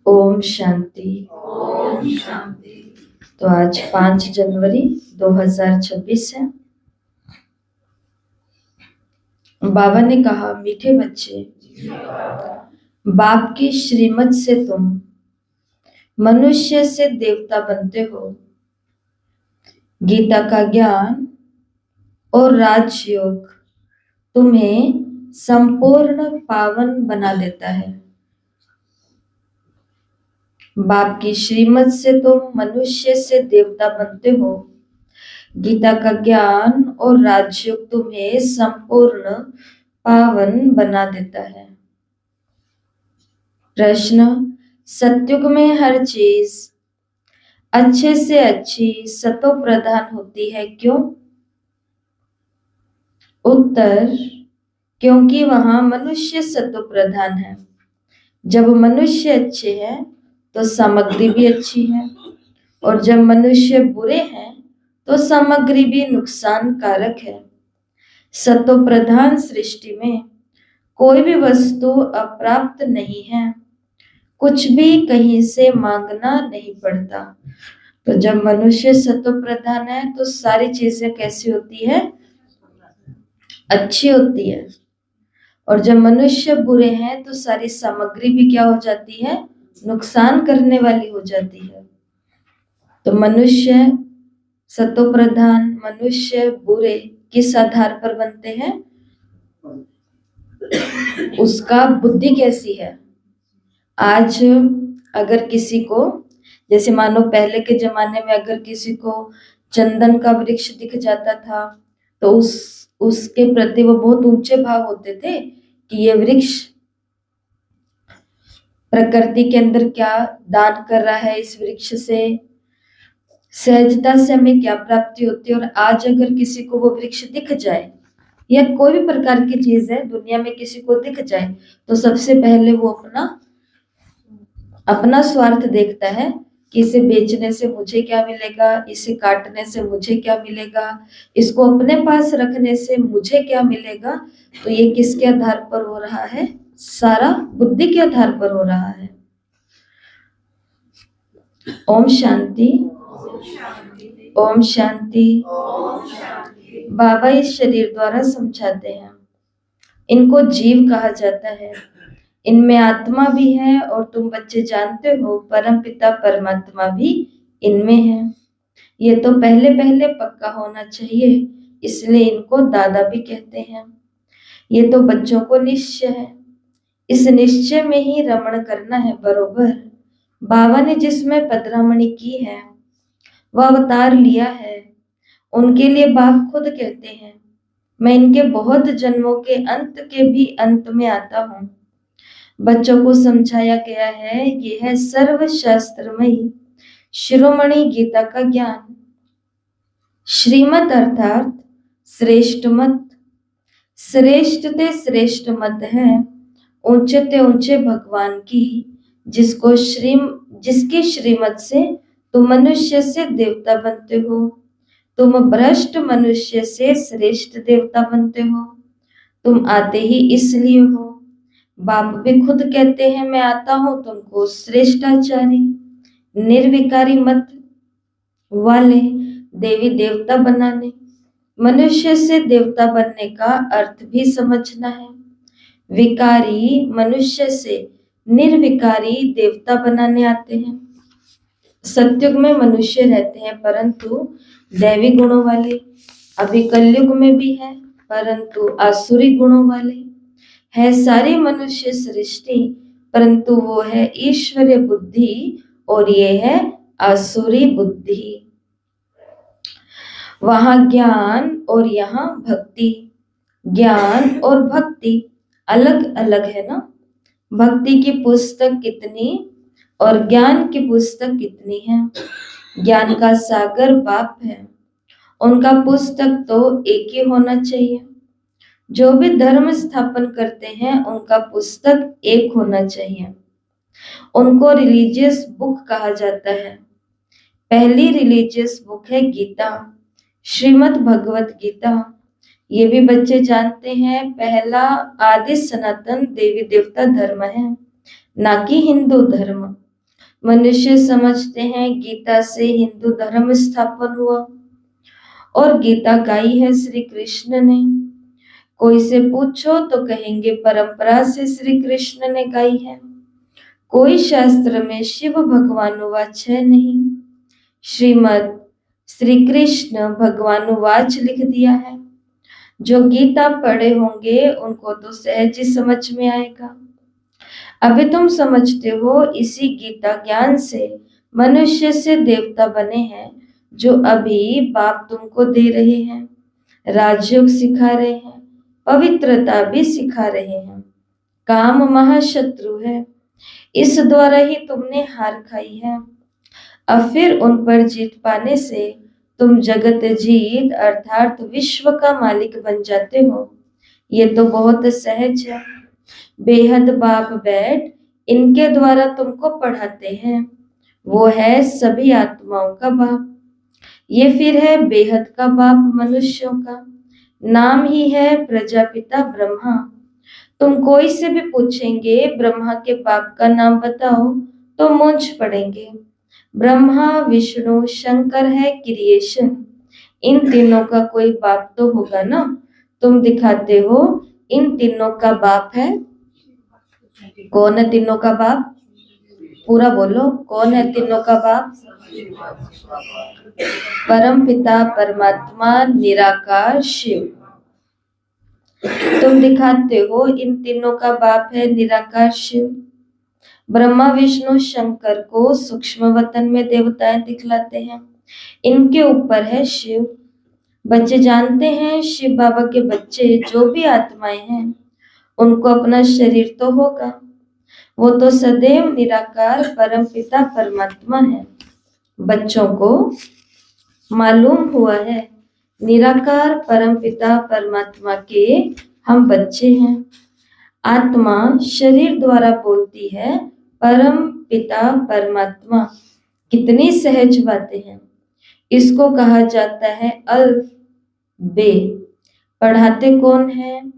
ओम शांति। ओम शांति। तो आज 5 जनवरी 2026 है। बाबा ने कहा, मीठे बच्चे, बाप की श्रीमत से तुम मनुष्य से देवता बनते हो। गीता का ज्ञान और राजयोग तुम्हें संपूर्ण पावन बना देता है। बाप की श्रीमत से तुम मनुष्य से देवता बनते हो। गीता का ज्ञान और राजयोग तुम्हें संपूर्ण पावन बना देता है। प्रश्न, सतयुग में हर चीज अच्छे से अच्छी सतो प्रधान होती है, क्यों? उत्तर, क्योंकि वहां मनुष्य सतो प्रधान है। जब मनुष्य अच्छे हैं तो सामग्री भी अच्छी है, और जब मनुष्य बुरे हैं तो सामग्री भी नुकसानकारक है। सतो प्रधान सृष्टि में कोई भी वस्तु अप्राप्त नहीं है, कुछ भी कहीं से मांगना नहीं पड़ता। तो जब मनुष्य सतो प्रधान है तो सारी चीजें कैसी होती है? अच्छी होती है। और जब मनुष्य बुरे हैं तो सारी सामग्री भी क्या हो जाती है? नुकसान करने वाली हो जाती है। तो मनुष्य सतो प्रधान, मनुष्य बुरे किस आधार पर बनते हैं? उसका बुद्धि कैसी है। आज अगर किसी को, जैसे मानो पहले के जमाने में अगर किसी को चंदन का वृक्ष दिख जाता था तो उसके प्रति वो बहुत ऊंचे भाव होते थे कि ये वृक्ष प्रकृति के अंदर क्या दान कर रहा है, इस वृक्ष से सहजता से हमें क्या प्राप्ति होती है। और आज अगर किसी को वो वृक्ष दिख जाए या कोई भी प्रकार की चीज है दुनिया में किसी को दिख जाए तो सबसे पहले वो अपना स्वार्थ देखता है कि इसे बेचने से मुझे क्या मिलेगा, इसे काटने से मुझे क्या मिलेगा, इसको अपने पास रखने से मुझे क्या मिलेगा। तो ये किसके आधार पर हो रहा है? सारा बुद्धि के आधार पर हो रहा है। ओम शांति। ओम शांति। बाबा इस शरीर द्वारा समझाते हैं, इनको जीव कहा जाता है, इनमें आत्मा भी है, और तुम बच्चे जानते हो परम पिता परमात्मा भी इनमें है। ये तो पहले पहले पक्का होना चाहिए, इसलिए इनको दादा भी कहते हैं। ये तो बच्चों को निश्चय है, इस निश्चय में ही रमण करना है। बरोबर बाबा ने जिसमें पधरामणि की है वह अवतार लिया है, उनके लिए बाप खुद कहते हैं, मैं इनके बहुत जन्मों के अंत के भी अंत में आता हूँ। बच्चों को समझाया गया है, यह है सर्वशास्त्रमयी शिरोमणि गीता का ज्ञान। श्रीमत अर्थात श्रेष्ठ मत, श्रेष्ठ ते श्रेष्ठ मत है ऊंचे ते ऊंचे भगवान की, जिसकी श्रीमत से तुम मनुष्य से देवता बनते हो। तुम भ्रष्ट मनुष्य से श्रेष्ठ देवता बनते हो। तुम आते ही इसलिए हो। बाप भी खुद कहते हैं, मैं आता हूं तुमको श्रेष्ठाचारी निर्विकारी मत वाले देवी देवता बनाने। मनुष्य से देवता बनने का अर्थ भी समझना है। विकारी मनुष्य से निर्विकारी देवता बनाने आते हैं। सतयुग में मनुष्य रहते हैं परंतु दैवी गुणों वाले, अभी कलयुग में भी है परंतु आसुरी गुणों वाले है। सारी मनुष्य सृष्टि परंतु वो है ईश्वरीय बुद्धि और ये है आसुरी बुद्धि। वहां ज्ञान और यहाँ भक्ति। ज्ञान और भक्ति अलग अलग है ना। भक्ति की पुस्तक कितनी और ज्ञान की पुस्तक कितनी है। ज्ञान का सागर बाप है, उनका पुस्तक तो एक ही होना चाहिए। जो भी धर्म स्थापन करते हैं उनका पुस्तक एक होना चाहिए। उनको रिलीजियस बुक कहा जाता है। पहली रिलीजियस बुक है गीता, श्रीमद् भगवत गीता। ये भी बच्चे जानते हैं, पहला आदि सनातन देवी देवता धर्म है, ना कि हिंदू धर्म। मनुष्य समझते हैं गीता से हिंदू धर्म स्थापन हुआ और गीता गाई है श्री कृष्ण ने। कोई से पूछो तो कहेंगे परंपरा से श्री कृष्ण ने गाई है। कोई शास्त्र में शिव भगवानुवाच है नहीं, श्रीमद श्री कृष्ण भगवानुवाच लिख दिया है। जो गीता पढ़े होंगे उनको तो सहज ही समझ में आएगा। अभी तुम समझते हो इसी गीता ज्ञान से मनुष्य से देवता बने हैं, जो अभी बाप तुमको दे रहे हैं, राजयोग सिखा रहे हैं, पवित्रता भी सिखा रहे हैं। काम महाशत्रु है, इस द्वारा ही तुमने हार खाई है। अब फिर उन पर जीत पाने से तुम जगत जीत अर्थात विश्व का मालिक बन जाते हो। ये तो बहुत सहज है। बेहद बाप बैठ इनके द्वारा तुमको पढ़ाते हैं। वो है सभी आत्माओं का बाप। ये फिर है बेहद का बाप मनुष्यों का। नाम ही है प्रजापिता ब्रह्मा। तुम कोई से भी पूछेंगे ब्रह्मा के बाप का नाम बताओ तो मूंछ पड़ेंगे। ब्रह्मा विष्णु शंकर है क्रिएशन। इन तीनों का कोई बाप तो होगा ना। तुम दिखाते हो इन तीनों का बाप है। कौन है तीनों का बाप? पूरा बोलो, कौन है तीनों का बाप? परम पिता परमात्मा निराकार शिव। तुम दिखाते हो इन तीनों का बाप है निराकार शिव। ब्रह्मा विष्णु शंकर को सूक्ष्म वतन में देवताएं दिखलाते हैं, इनके ऊपर है शिव। बच्चे जानते हैं शिव बाबा के बच्चे जो भी आत्माएं हैं उनको अपना शरीर तो होगा। वो तो सदैव निराकार परम पिता परमात्मा है। बच्चों को मालूम हुआ है निराकार परम पिता परमात्मा के हम बच्चे हैं। आत्मा शरीर द्वारा बोलती है परम पिता परमात्मा। कितनी सहज बातें हैं। इसको कहा जाता है अल्फ बे। पढ़ाते कौन है?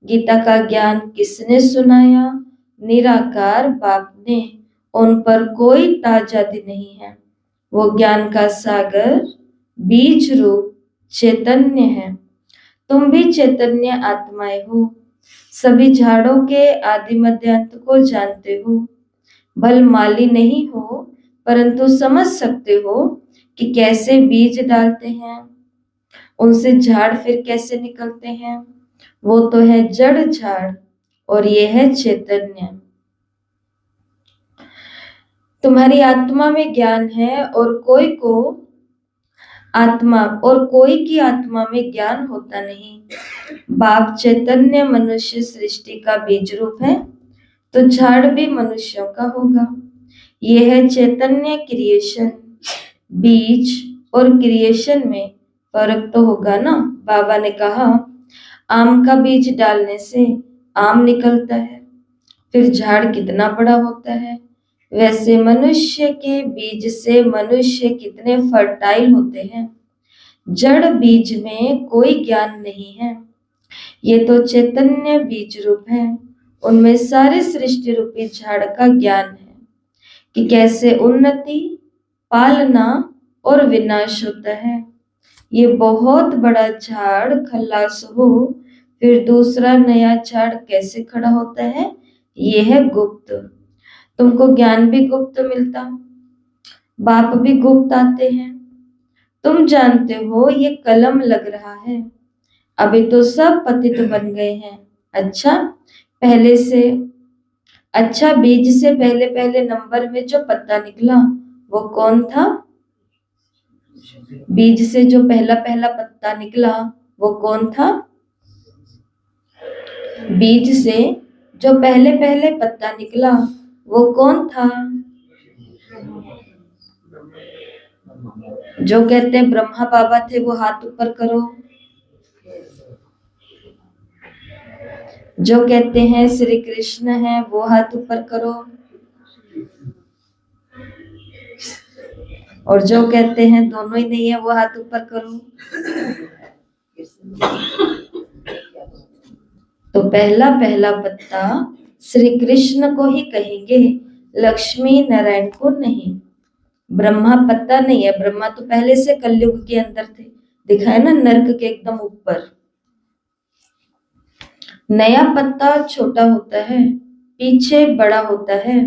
गीता का ज्ञान किसने सुनाया? निराकार बाप ने। उन पर कोई ताजादी नहीं है। वो ज्ञान का सागर बीज रूप चैतन्य है। तुम भी चैतन्य आत्माएं हो। सभी झाड़ों के आदि मध्य अंत को जानते हो। भल माली नहीं हो परंतु समझ सकते हो कि कैसे बीज डालते हैं, उनसे झाड़ फिर कैसे निकलते हैं। वो तो है जड़ झाड़ और ये है चैतन्य। तुम्हारी आत्मा में ज्ञान है और कोई की आत्मा में ज्ञान होता नहीं। बाप चैतन्य मनुष्य सृष्टि का बीज रूप है तो झाड़ भी मनुष्यों का होगा। यह है चैतन्य क्रिएशन। बीज और क्रिएशन में फर्क तो होगा ना। बाबा ने कहा आम का बीज डालने से आम निकलता है, फिर झाड़ कितना बड़ा होता है। वैसे मनुष्य के बीज से मनुष्य कितने फर्टाइल होते हैं। जड़ बीज में कोई ज्ञान नहीं है। ये तो चैतन्य बीज रूप है। उनमें सारे सृष्टि रूपी झाड़ का ज्ञान है कि कैसे उन्नति, पालना और विनाश होता है। ये बहुत बड़ा झाड़ खल्लास हो फिर दूसरा नया झाड़ कैसे खड़ा होता है, ये है गुप्त। तुमको ज्ञान भी गुप्त मिलता, बाप भी गुप्त आते हैं। तुम जानते हो ये कलम लग रहा है, अभी तो सब पतित बन गए हैं। अच्छा बीज से पहले पहले नंबर में जो पत्ता निकला वो कौन था? बीज से जो पहला पहला पत्ता निकला वो कौन था? बीज से जो पहले पहले पत्ता निकला वो कौन था? जो कहते हैं ब्रह्मा बाबा थे वो हाथ ऊपर करो। जो कहते हैं श्री कृष्ण है वो हाथ ऊपर करो। और जो कहते हैं दोनों ही नहीं है वो हाथ ऊपर करो। तो पहला पहला पत्ता श्री कृष्ण को ही कहेंगे लक्ष्मी नारायण को नहीं। ब्रह्मा पता नहीं है, ब्रह्मा तो पहले से कलयुग के अंदर थे, दिखा है ना, नर्क के एकदम ऊपर। नया पत्ता छोटा होता है, पीछे बड़ा होता है,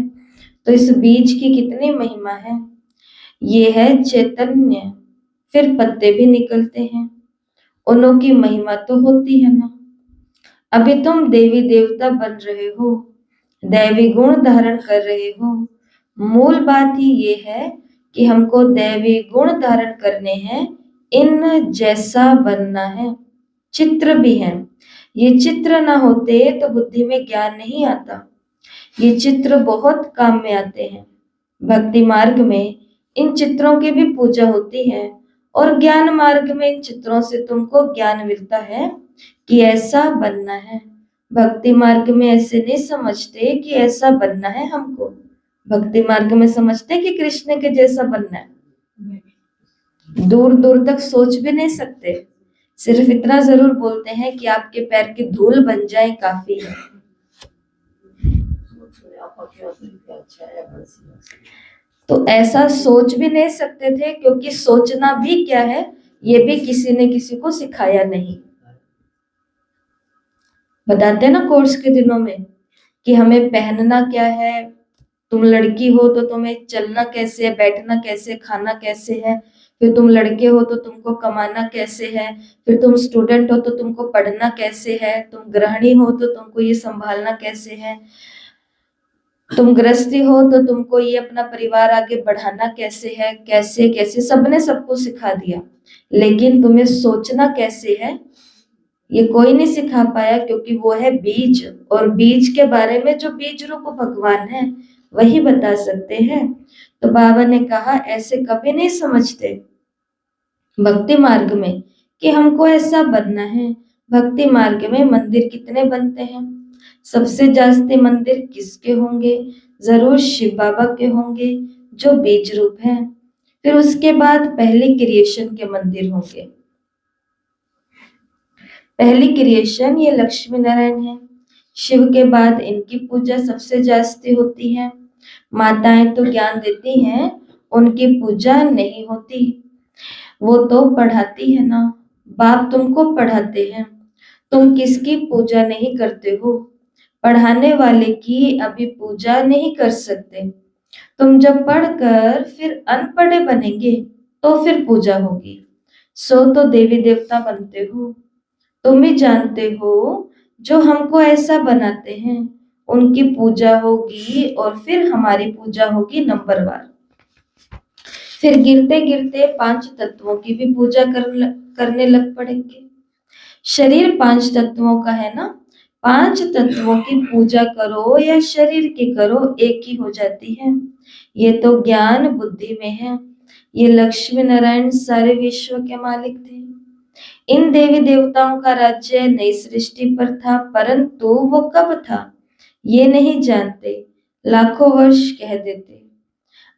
तो इस बीज की कितनी महिमा है। ये है चैतन्य, फिर पत्ते भी निकलते हैं, उन्हों की महिमा तो होती है ना। अभी तुम देवी देवता बन रहे हो, दैवी गुण धारण कर रहे हो। मूल बात ही ये है कि हमको दैवी गुण धारण करने हैं, इन जैसा बनना है। चित्र भी है, ये चित्र ना होते तो बुद्धि में ज्ञान नहीं आता। ये चित्र बहुत काम में आते हैं। भक्ति मार्ग में इन चित्रों की भी पूजा होती है, और ज्ञान मार्ग में इन चित्रों से तुमको ज्ञान मिलता है कि ऐसा बनना है। भक्ति मार्ग में ऐसे नहीं समझते कि ऐसा बनना है हमको, भक्ति मार्ग में समझते कि कृष्ण के जैसा बनना है। दूर दूर तक सोच भी नहीं सकते, सिर्फ इतना जरूर बोलते हैं कि आपके पैर की धूल बन जाए काफी है। तो ऐसा सोच भी नहीं सकते थे, क्योंकि सोचना भी क्या है ये भी किसी ने किसी को सिखाया नहीं। बताते ना कोर्स के दिनों में कि हमें पहनना क्या है, तुम लड़की हो तो तुम्हें चलना कैसे है, बैठना कैसे, खाना कैसे है, फिर तुम लड़के हो तो तुमको कमाना कैसे है, फिर तुम स्टूडेंट हो तो तुमको पढ़ना कैसे है, तुम गृहिणी हो तो तुमको ये संभालना कैसे है, तुम गृहस्थी हो तो तुमको ये अपना परिवार आगे बढ़ाना कैसे है, कैसे कैसे सबने सबको सिखा दिया। लेकिन तुम्हें सोचना कैसे है ये कोई नहीं सिखा पाया, क्योंकि वो है बीज, और बीज के बारे में जो बीज रूप भगवान है वही बता सकते हैं। तो बाबा ने कहा ऐसे कभी नहीं समझते भक्ति मार्ग में कि हमको ऐसा बनना है। भक्ति मार्ग में मंदिर कितने बनते हैं, सबसे जास्ती मंदिर किसके होंगे, जरूर शिव बाबा के होंगे जो बीज रूप हैं। फिर उसके बाद पहले क्रिएशन के मंदिर होंगे। पहली क्रिएशन ये लक्ष्मी नारायण है, शिव के बाद इनकी पूजा सबसे जास्ती होती है। माताएं तो ज्ञान देती हैं, उनकी पूजा नहीं होती, वो तो पढ़ाती है ना, बाप तुमको पढ़ाते हैं, तुम किसकी पूजा नहीं करते हो, पढ़ाने वाले की अभी पूजा नहीं कर सकते। तुम जब पढ़कर फिर अनपढ़े बनेंगे तो फिर पूजा होगी, सो तो देवी देवता बनते हो। तुम भी जानते हो जो हमको ऐसा बनाते हैं उनकी पूजा होगी, और फिर हमारी पूजा होगी नंबरवार। फिर गिरते गिरते 5 तत्वों की भी पूजा करने लग पड़ेंगे। शरीर 5 तत्वों का है ना, 5 तत्वों की पूजा करो या शरीर की करो एक ही हो जाती है। ये तो ज्ञान बुद्धि में है। ये लक्ष्मी नारायण सारे विश्व के मालिक थे। इन देवी देवताओं का राज्य नई सृष्टि पर था, परंतु वो कब था ये नहीं जानते, लाखों वर्ष कह देते।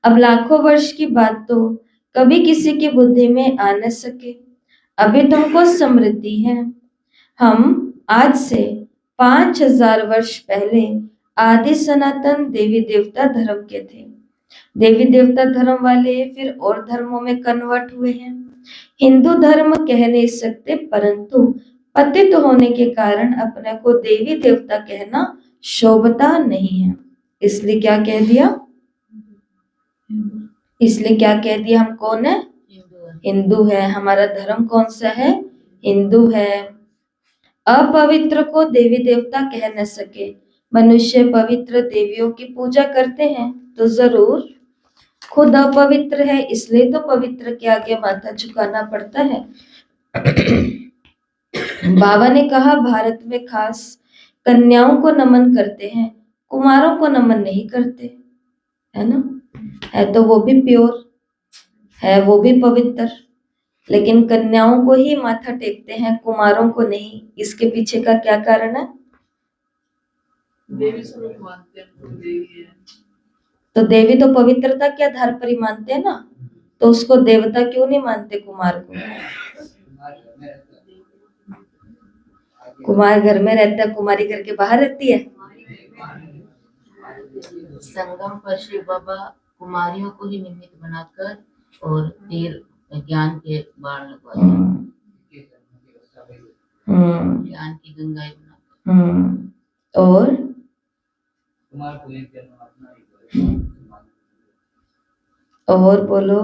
अब लाखों वर्ष की बात तो कभी किसी की बुद्धि में आ न सके। अभी तुमको स्मृति है, हम आज से 5000 वर्ष पहले आदि सनातन देवी देवता धर्म के थे। देवी देवता धर्म वाले फिर और धर्मों में कन्वर्ट हुए हैं। हिंदू धर्म कह नहीं सकते, परंतु पतित होने के कारण अपने को देवी देवता कहना शोभता नहीं है। इसलिए क्या कह दिया, इसलिए क्या कह दिया, हम कौन है, हिंदू है। हमारा धर्म कौन सा है, हिंदू है। अपवित्र को देवी देवता कह न सके। मनुष्य पवित्र देवियों की पूजा करते हैं तो जरूर खुद अपवित्र है, इसलिए तो पवित्र के आगे माथा झुकाना पड़ता है। बाबा ने कहा भारत में खास कन्याओं को नमन करते हैं, कुमारों को नमन नहीं करते, है ना। है तो वो भी प्योर है, वो भी पवित्र, लेकिन कन्याओं को ही माथा टेकते हैं, कुमारों को नहीं। इसके पीछे का क्या कारण है, देवी स्वरूप मानते हैं, तो देवी है। तो देवी तो पवित्रता के आधार पर ही मानते हैं ना, तो उसको देवता क्यों नहीं मानते कुमार को। कुमार घर में रहता है, कुमारी घर के बाहर रहती है। संगम पर श्री बाबा कुमारियों को ही निमित्त बनाकर और तीर ज्ञान के बाण लगवाते हैं। ज्ञान की गंगाएं बनाकर। और बोलो।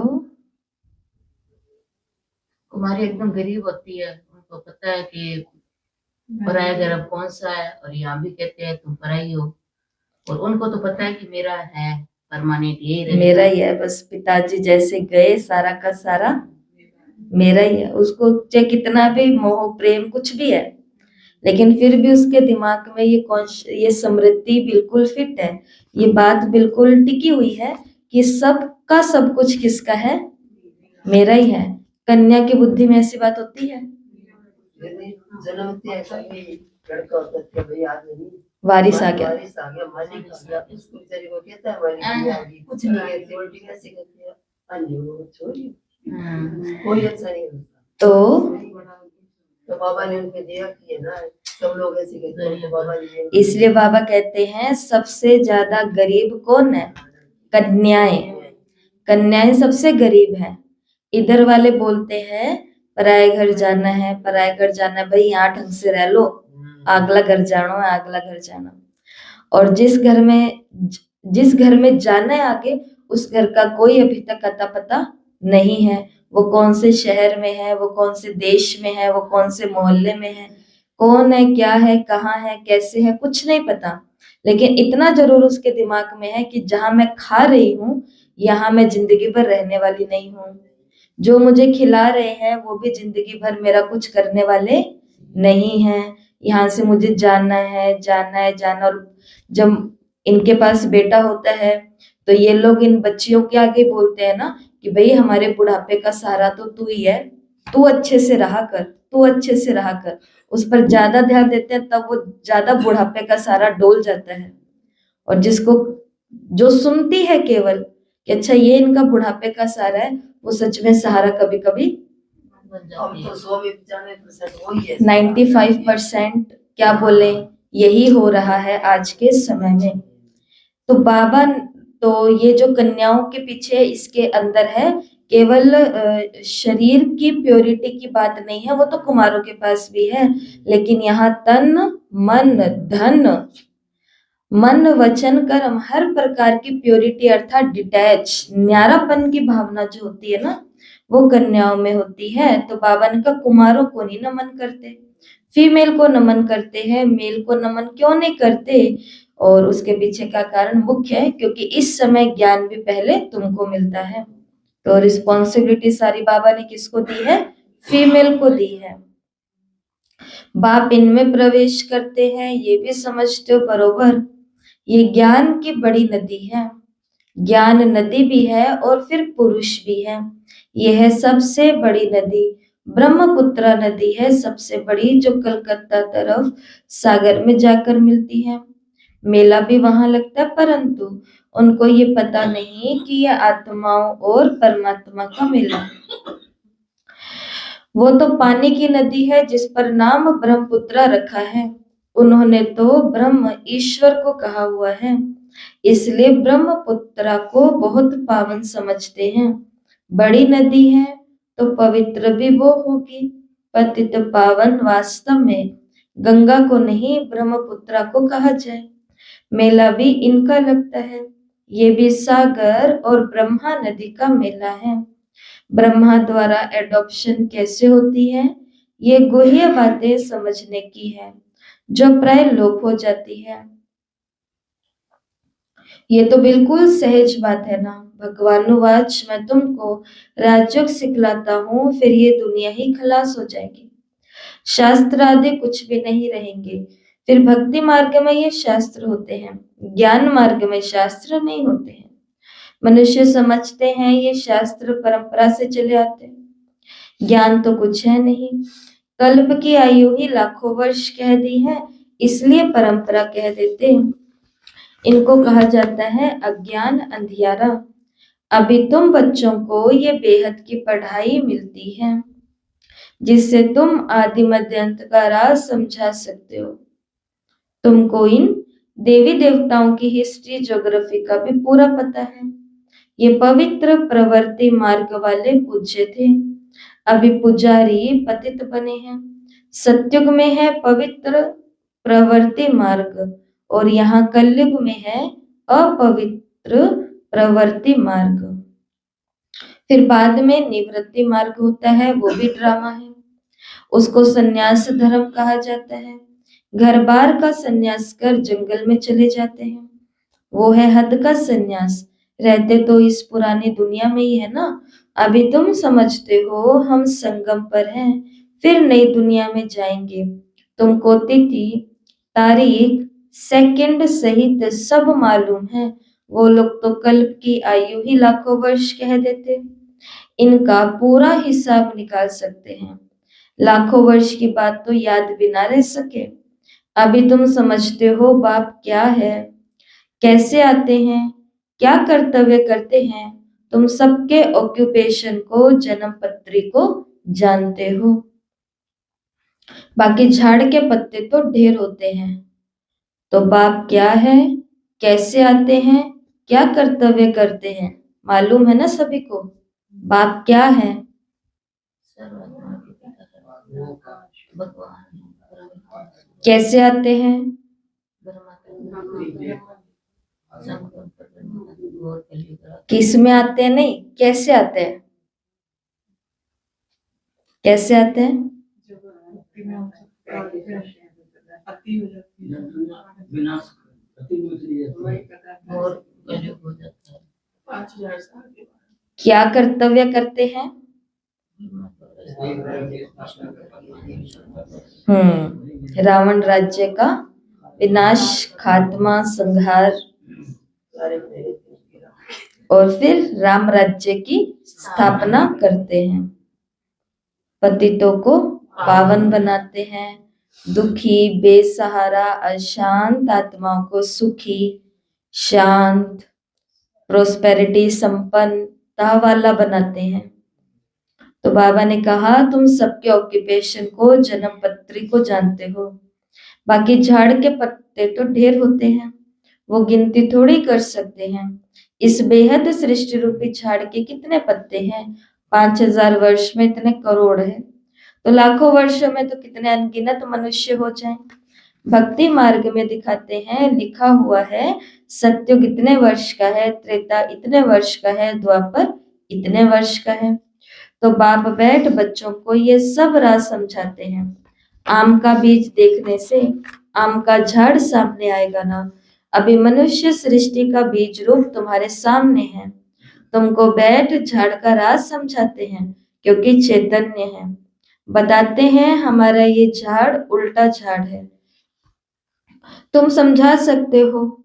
कुमारी एकदम गरीब होती है, उनको पता है कि पराया घर अब कौन सा है, और यहाँ भी कहते हैं तुम पराई हो, और उनको तो पता है कि मेरा है परमानेंट, यही रहेगा, मेरा ही है, बस पिताजी जैसे गए सारा का सारा मेरा ही है। उसको चाहे कितना भी मोह प्रेम कुछ भी है, लेकिन फिर भी उसके दिमाग में ये स्मृति बिल्कुल फिट है, ये बात बिल्कुल टिकी हुई है कि सबका सब कुछ किसका है, मेरा ही है। कन्या की बुद्धि में ऐसी बात होती है। वारिस आ गया, कुछ नहीं कोई अच्छा नहीं तो बाबा ने उनको दिया कि है ना, सब लोग ऐसे कहते हैं बाबा ने। इसलिए बाबा कहते हैं सबसे ज्यादा गरीब कौन है, कन्याएं। कन्याएं सबसे गरीब है। इधर वाले बोलते हैं पराए घर जाना है, पराए घर जाना है, भाई यहाँ ढंग से रह लो, अगला घर जाना है, अगला घर जाना। और जिस घर में जाना है आगे, उस घर का कोई अभी तक अता पता नहीं है। वो कौन से शहर में है, वो कौन से देश में है, वो कौन से मोहल्ले में है, कौन है, क्या है, कहाँ है, कैसे है, कुछ नहीं पता। लेकिन इतना जरूर उसके दिमाग में है कि जहां मैं खा रही हूँ, यहाँ मैं जिंदगी भर रहने वाली नहीं हूँ। जो मुझे खिला रहे हैं वो भी जिंदगी भर मेरा कुछ करने वाले नहीं हैं। यहाँ से मुझे जाना है, जाना है, जाना। और जब इनके पास बेटा होता है तो ये लोग इन बच्चियों के आगे बोलते हैं ना कि भाई हमारे बुढ़ापे का सहारा तो तू ही है, तू अच्छे से रहा कर, तू अच्छे से रहा कर। उस पर ज्यादा ध्यान देते हैं तब वो ज्यादा बुढ़ापे का सहारा डोल जाता है। और जो सुनती है केवल कि अच्छा ये इनका बुढ़ापे का सहारा है, वो सच में सहारा कभी कभी 95% क्या बोले यही हो रहा है आज के समय में। तो बाबा, तो ये जो कन्याओं के पीछे इसके अंदर है, केवल शरीर की प्योरिटी की बात नहीं है, वो तो कुमारों के पास भी है। लेकिन यहाँ तन मन धन, मन वचन कर्म, हर प्रकार की प्योरिटी अर्थात डिटैच, न्यारापन की भावना जो होती है ना, वो कन्याओं में होती है। तो बाबा ने कहा कुमारों को नहीं नमन करते, फीमेल को नमन करते हैं, मेल को नमन क्यों नहीं करते। और उसके पीछे का कारण मुख्य है क्योंकि इस समय ज्ञान भी पहले तुमको मिलता है। तो रिस्पॉन्सिबिलिटी सारी बाबा ने किसको दी है, फीमेल को दी है। बाप इनमें प्रवेश करते हैं, ये भी समझते हो बरोबर। ये ज्ञान की बड़ी नदी है, ज्ञान नदी भी है और फिर पुरुष भी है। यह है सबसे बड़ी नदी, ब्रह्मपुत्रा नदी है सबसे बड़ी, जो कलकत्ता तरफ सागर में जाकर मिलती है। मेला भी वहां लगता है, परंतु उनको ये पता नहीं कि यह आत्माओं और परमात्मा का मेला है। वो तो पानी की नदी है जिस पर नाम ब्रह्मपुत्रा रखा है। उन्होंने तो ब्रह्म ईश्वर को कहा हुआ है, इसलिए ब्रह्मपुत्रा को बहुत पावन समझते हैं। बड़ी नदी है तो पवित्र भी वो होगी। पतित पावन वास्तव में गंगा को नहीं ब्रह्मपुत्रा को कहा जाए। मेला भी इनका लगता है, ये भी सागर और ब्रह्मा नदी का मेला है। ब्रह्मा द्वारा एडॉप्शन कैसे होती है, ये गुह्य बातें समझने की है जो प्राय लोप हो जाती है। ये तो बिल्कुल सहज बात है ना। भगवानुवाच, मैं तुमको राजयोग सिखलाता हूँ, फिर ये दुनिया ही खलास हो जाएगी, शास्त्र आदि कुछ भी नहीं रहेंगे। फिर भक्ति मार्ग में ये शास्त्र होते हैं, ज्ञान मार्ग में शास्त्र नहीं होते हैं। मनुष्य समझते हैं ये शास्त्र परंपरा से चले आते हैं, ज्ञान तो कुछ है नहीं। कल्प की आयु ही लाखों वर्ष कह दी है, इसलिए परंपरा कह देते हैं। इनको कहा जाता है अज्ञान अंधियारा। अभी तुम बच्चों को ये बेहद की पढ़ाई मिलती है जिससे तुम आदि मध्य अंत का राज समझा सकते हो। तुमको इन देवी देवताओं की हिस्ट्री ज्योग्राफी का भी पूरा पता है। ये पवित्र प्रवृत्ति मार्ग वाले पूज्य थे। अभी पुजारी पतित बने हैं। सत्युग में है पवित्र प्रवृत्ति मार्ग और यहाँ कलयुग में है अपवित्र प्रवृत्ति मार्ग। फिर बाद में निवृत्ति मार्ग होता है, वो भी ड्रामा है। उसको संन्यास धर्म कहा जाता है। घर बार का संन्यास कर जंगल में चले जाते हैं, वो है हद का संन्यास। रहते तो इस पुरानी दुनिया में ही है ना। अभी तुम समझते हो हम संगम पर हैं, फिर नई दुनिया में जाएंगे। तुमको तिथि, तारीख, सेकंड सहित सब मालूम है। वो लोग तो कल्प की आयु ही लाखों वर्ष कह देते। इनका पूरा हिसाब निकाल सकते हैं। लाखों वर्ष की बात तो याद भी ना रह सके। अभी तुम समझते हो बाप क्या है, कैसे आते हैं, क्या कर्तव्य करते हैं। तुम सबके ऑक्यूपेशन को, जन्म पत्री को जानते हो। बाकी झाड़ के पत्ते तो ढेर होते हैं। तो बाप क्या है, कैसे आते हैं, क्या कर्तव्य करते हैं, मालूम है ना सभी को। बाप क्या है? सर्वात्मा के पिता भगवान कैसे आते हैं? किस में आते हैं? नहीं, कैसे आते हैं? कैसे आते हैं? जब मुक्ति में हम अति हो जाती है, विनाश वही पता है। और कलयुग हो जाता है। 5000 साल के बाद क्या कर्तव्य करते हैं? रावण राज्य का विनाश, खात्मा, संहार और फिर राम राज्य की स्थापना करते हैं। पतितों को पावन बनाते हैं। दुखी, बेसहारा, अशांत आत्माओं को सुखी, शांत, प्रोस्पेरिटी, संपन्नता वाला बनाते हैं। तो बाबा ने कहा तुम सबके ऑक्यूपेशन को, जन्म पत्री को जानते हो। बाकी झाड़ के पत्ते तो ढेर होते हैं, वो गिनती थोड़ी कर सकते हैं। इस बेहद सृष्टि रूपी झाड़ के कितने पत्ते हैं? 5000 वर्ष में इतने करोड़ हैं, तो लाखों वर्षों में तो कितने अनगिनत मनुष्य हो जाएं। भक्ति मार्ग में दिखाते हैं, लिखा हुआ है सत्युग इतने वर्ष का है, त्रेता इतने वर्ष का है, द्वापर इतने वर्ष का है। तो बाप बैठ बच्चों को ये सब राज समझाते हैं। आम का बीज देखने से आम का झाड़ सामने आएगा ना। अभी मनुष्य सृष्टि का बीज रूप तुम्हारे सामने है। तुमको बैठ झाड़ का राज समझाते हैं, क्योंकि चैतन्य है। बताते हैं हमारा ये झाड़ उल्टा झाड़ है। तुम समझा सकते हो,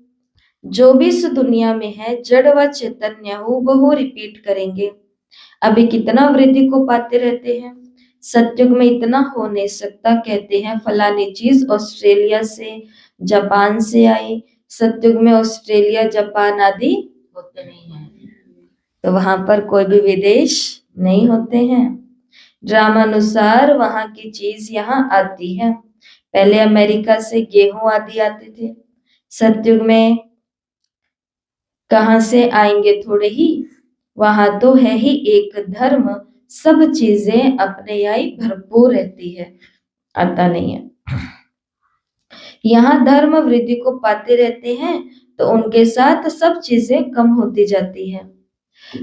जो भी इस दुनिया में है जड़ व चैतन्य हो बहु रिपीट करेंगे। अभी कितना वृद्धि को पाते रहते हैं। सत्युग में इतना हो नहीं सकता, कहते हैं फलानी चीज ऑस्ट्रेलिया से, जापान से आई। सत्युग में ऑस्ट्रेलिया, जापान आदि होते नहीं है। तो वहां पर कोई भी विदेश नहीं होते हैं। ड्रामा अनुसार वहां की चीज यहाँ आती है। पहले अमेरिका से गेहूं आदि आते थे। सत्युग में कहां से आएंगे? थोड़े ही। वहां तो है ही एक धर्म, सब चीजें अपने यहाँ भरपूर रहती है, आता नहीं है। यहाँ धर्म वृद्धि को पाते रहते हैं, तो उनके साथ सब चीजें कम होती जाती है।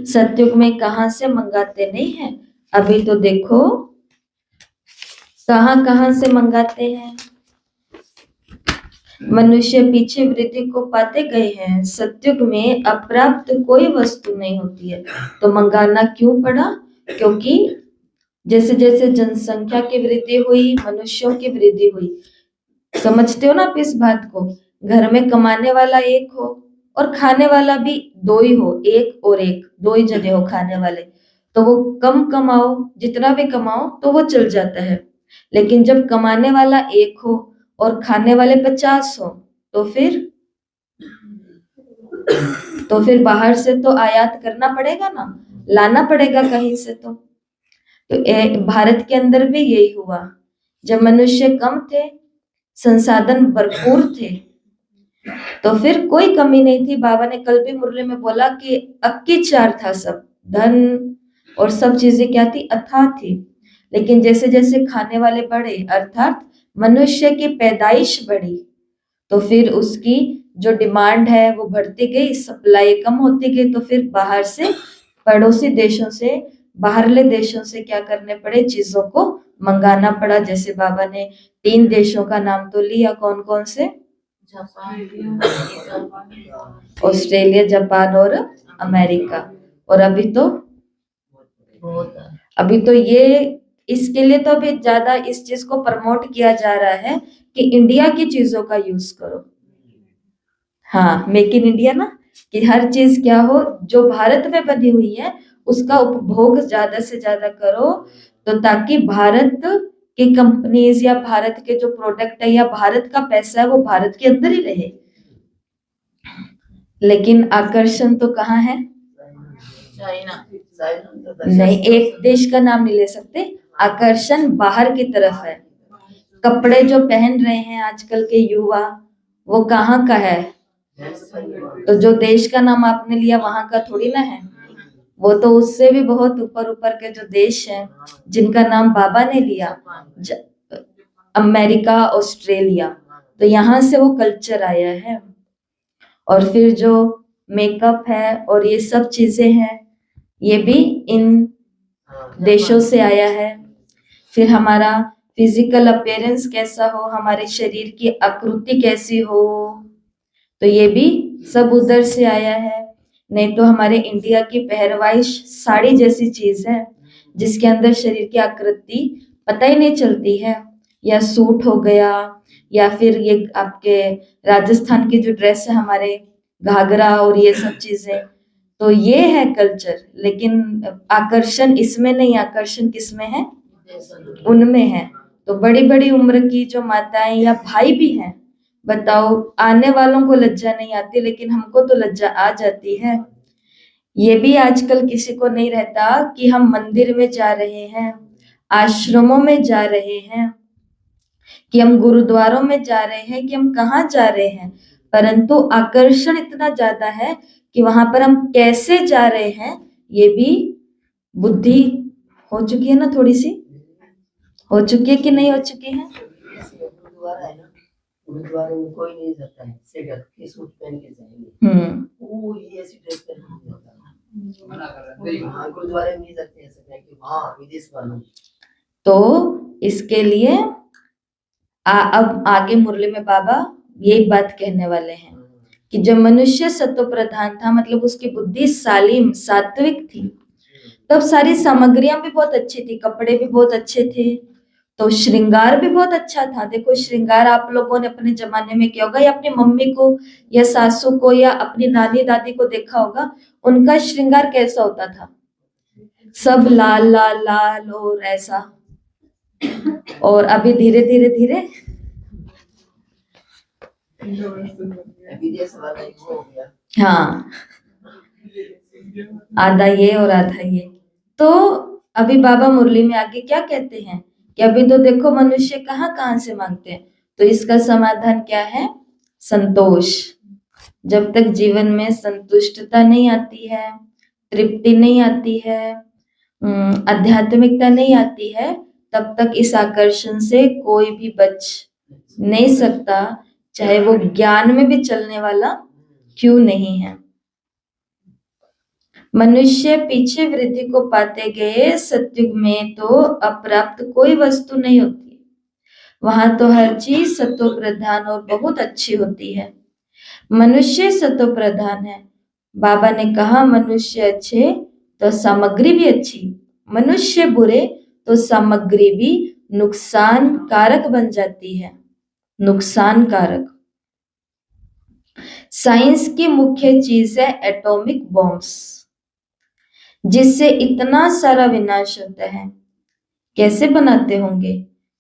सत्युग में कहां से मंगाते नहीं है। अभी तो देखो कहां कहां से मंगाते हैं। मनुष्य पीछे वृद्धि को पाते गए हैं। सत्युग में अप्राप्त कोई वस्तु नहीं होती है, तो मंगाना क्यों पड़ा? क्योंकि जैसे जैसे जनसंख्या की वृद्धि हुई, मनुष्यों की वृद्धि हुई। समझते हो ना आप इस बात को? घर में कमाने वाला एक हो और खाने वाला भी दो ही हो, एक और एक, दो ही जने हो खाने वाले, तो वो कम कमाओ, जितना भी कमाओ तो वो चल जाता है। लेकिन जब कमाने वाला एक हो और खाने वाले 50 हो, तो फिर बाहर से तो आयात करना पड़ेगा ना, लाना पड़ेगा कहीं से। तो भारत के अंदर भी यही हुआ। जब मनुष्य कम थे, संसाधन भरपूर थे, तो फिर कोई कमी नहीं थी। बाबा ने कल भी मुरली में बोला कि अक्की चार था सब, धन और सब चीजें क्या थी, अथाह थी। लेकिन जैसे जैसे खाने वाले बढ़े, अर्थात मनुष्य की पैदाइश बढ़ी, तो फिर उसकी जो डिमांड है वो बढ़ती गई, सप्लाई कम होती गई। तो फिर बाहर से, पड़ोसी देशों से, बाहरले देशों से क्या करने पड़े, चीजों को मंगाना पड़ा। जैसे बाबा ने 3 देशों का नाम तो लिया, कौन कौन से, ऑस्ट्रेलिया, जापान और अमेरिका। और अभी तो ये, इसके लिए तो अभी ज्यादा इस चीज को प्रमोट किया जा रहा है कि इंडिया की चीजों का यूज करो। हाँ, मेक इन इंडिया ना, कि हर चीज क्या हो जो भारत में बनी हुई है उसका उपभोग ज्यादा से ज्यादा करो, तो ताकि भारत की कंपनीज या भारत के जो प्रोडक्ट है या भारत का पैसा है वो भारत के अंदर ही रहे। लेकिन आकर्षण तो कहाँ है, चाइना। नहीं, एक देश का नाम नहीं ले सकते, आकर्षण बाहर की तरफ है। कपड़े जो पहन रहे हैं आजकल के युवा, वो कहाँ का है, तो जो देश का नाम आपने लिया वहां का थोड़ी ना है, वो तो उससे भी बहुत ऊपर ऊपर के जो देश हैं जिनका नाम बाबा ने लिया, अमेरिका, ऑस्ट्रेलिया, तो यहाँ से वो कल्चर आया है। और फिर जो मेकअप है और ये सब चीजें हैं, ये भी इन देशों से आया है। फिर हमारा फिजिकल अपीयरेंस कैसा हो, हमारे शरीर की आकृति कैसी हो, तो ये भी सब उधर से आया है। नहीं तो हमारे इंडिया की पहरवाइश साड़ी जैसी चीज है जिसके अंदर शरीर की आकृति पता ही नहीं चलती है, या सूट हो गया, या फिर ये आपके राजस्थान की जो ड्रेस है हमारे, घाघरा और ये सब चीजें, तो ये है कल्चर। लेकिन आकर्षण इसमें नहीं, आकर्षण किसमें है, उनमें है। तो बड़ी बड़ी उम्र की जो माताएं या भाई भी हैं, बताओ, आने वालों को लज्जा नहीं आती लेकिन हमको तो लज्जा आ जाती है। ये भी आजकल किसी को नहीं रहता कि हम मंदिर में जा रहे हैं, आश्रमों में जा रहे हैं, कि हम गुरुद्वारों में जा रहे हैं, कि हम कहाँ जा रहे हैं, परंतु आकर्षण इतना ज्यादा है कि वहां पर हम कैसे जा रहे हैं ये भी बुद्धि हो चुकी है ना, थोड़ी सी हो चुकी है कि नहीं हो चुकी है। गुरुद्वारा है ना, गुरुद्वारे में कोई नहीं जाता है, सिर्फ के सूट पहन के जाएंगे, वो ये ऐसी ड्रेस पहन के जाता है, मना कर रहे हैं। हाँ, गुरुद्वारे में नहीं जाते हैं, ऐसा कि हाँ विदेश वालों। तो इसके लिए अब आगे मुरली में बाबा यही बात कहने वाले हैं कि जब मनुष्य सत्व प्रधान था, मतलब उसकी बुद्धि सालिम सात्विक थी, तब सारी सामग्रियां भी बहुत अच्छी थी, कपड़े भी बहुत अच्छे थे, तो श्रृंगार भी बहुत अच्छा था। देखो, श्रृंगार आप लोगों ने अपने जमाने में किया होगा, या अपनी मम्मी को या सासू को या अपनी नानी दादी को देखा होगा, उनका श्रृंगार कैसा होता था, सब लाल लाल लाल और ऐसा। और अभी धीरे धीरे धीरे विदेश वाला ही हो गया, हाँ, आधा ये और आधा ये। तो अभी बाबा मुरली में आगे क्या कहते हैं कि अभी तो देखो मनुष्य कहाँ कहाँ से मांगते हैं, तो इसका समाधान क्या है, संतोष। जब तक जीवन में संतुष्टता नहीं आती है, तृप्ति नहीं आती है, आध्यात्मिकता नहीं आती है, तब तक इस आकर्षण से कोई भी बच नहीं सकता, चाहे वो ज्ञान में भी चलने वाला क्यों नहीं है। मनुष्य पीछे वृद्धि को पाते गए, सतयुग में तो अप्राप्त कोई वस्तु नहीं होती, वहां तो हर चीज सत्व प्रधान और बहुत अच्छी होती है। मनुष्य सत्व प्रधान है, बाबा ने कहा मनुष्य अच्छे तो सामग्री भी अच्छी, मनुष्य बुरे तो सामग्री भी नुकसान कारक बन जाती है, नुकसान कारक। साइंस की मुख्य चीज है एटॉमिक बॉम्ब्स, जिससे इतना सारा विनाश होता है। कैसे बनाते होंगे,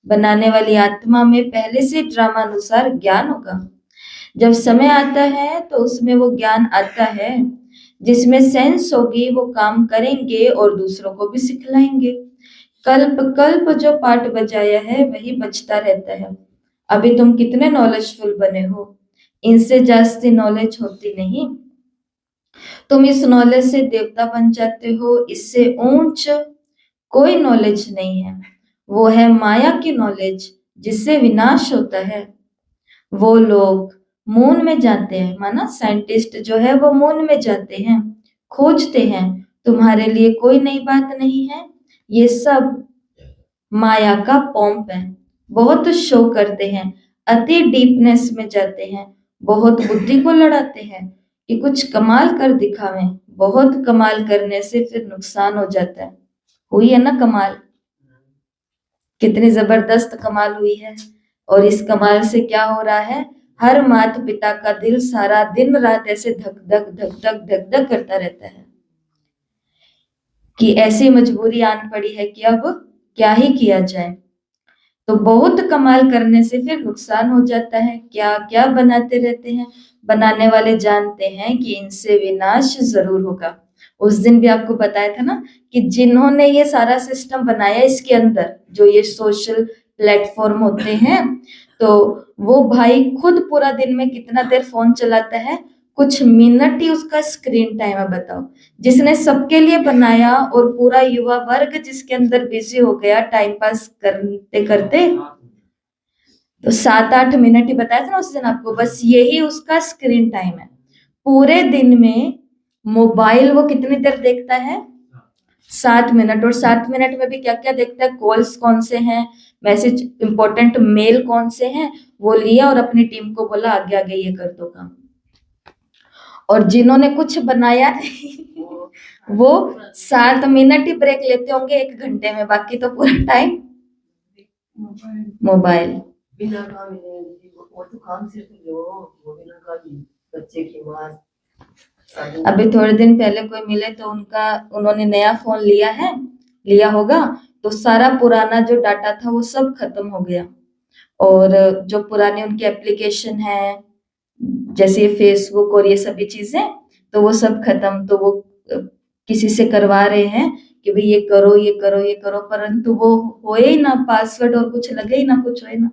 बनाने वाली आत्मा में पहले से ड्रामा अनुसार ज्ञान होगा, जब समय आता है तो उसमें वो ज्ञान आता है, जिसमें सेंस होगी, वो काम करेंगे और दूसरों को भी सिखलाएंगे। कल्प कल्प जो पाठ बजाया है वही बजता रहता है। अभी तुम कितने नॉलेजफुल बने हो, इनसे जास्ती नॉलेज होती नहीं। तुम इस नॉलेज से देवता बन जाते हो, इससे ऊंच कोई नॉलेज नहीं है। वो है माया की नॉलेज जिससे विनाश होता है। वो लोग मून में जाते हैं, माना साइंटिस्ट जो है वो मून में जाते हैं, खोजते हैं। तुम्हारे लिए कोई नई बात नहीं है, ये सब माया का पॉम्प है। बहुत शो करते हैं, अति डीपनेस में जाते हैं, बहुत बुद्धि को लड़ाते हैं कि कुछ कमाल कर दिखावें। बहुत कमाल करने से फिर नुकसान हो जाता है। हुई है ना कमाल, कितनी जबरदस्त कमाल हुई है। और इस कमाल से क्या हो रहा है, हर माता पिता का दिल सारा दिन रात ऐसे धक धक धक धक धक धक करता रहता है कि ऐसी मजबूरी आन पड़ी है कि अब क्या ही किया जाए। तो बहुत कमाल करने से फिर नुकसान हो जाता है। क्या क्या बनाते रहते हैं, बनाने वाले जानते हैं कि इनसे विनाश जरूर होगा। उस दिन भी आपको बताया था ना कि जिन्होंने ये सारा सिस्टम बनाया, इसके अंदर जो ये सोशल प्लेटफॉर्म होते हैं, तो वो भाई खुद पूरा दिन में कितना देर फोन चलाता है, कुछ मिनट ही उसका स्क्रीन टाइम है। बताओ, जिसने सबके लिए बनाया और पूरा युवा वर्ग जिसके अंदर बिजी हो गया टाइम पास करते करते, तो 7-8 मिनट ही बताया था ना उस दिन आपको, बस यही उसका स्क्रीन टाइम है। पूरे दिन में मोबाइल वो कितनी देर देखता है, 7 मिनट। और 7 मिनट में भी क्या क्या देखता है, कॉल्स कौन से हैं, मैसेज इंपॉर्टेंट मेल कौन से हैं, वो लिया और अपनी टीम को बोला आगे आगे ये कर दो काम। और जिन्होंने कुछ बनाया नहीं वो 7 मिनट ही ब्रेक लेते होंगे 1 घंटे में, बाकी तो पूरा टाइम मोबाइल। बिना काम मिले वो तो काम सिर्फ लो, वो बिना काम बच्चे की माँ। अभी थोड़े दिन पहले कोई मिले तो उन्होंने नया फोन लिया होगा, तो सारा पुराना जो डाटा था वो सब खत्म हो गया। और जो पुराने उनके एप्लीकेशन है, जैसे ये फेसबुक और ये सभी चीजें, तो वो सब खत्म। तो वो किसी से करवा रहे हैं कि भाई ये करो ये करो ये करो, परंतु वो होए ही ना, पासवर्ड और कुछ लगे ही ना, कुछ होए ना।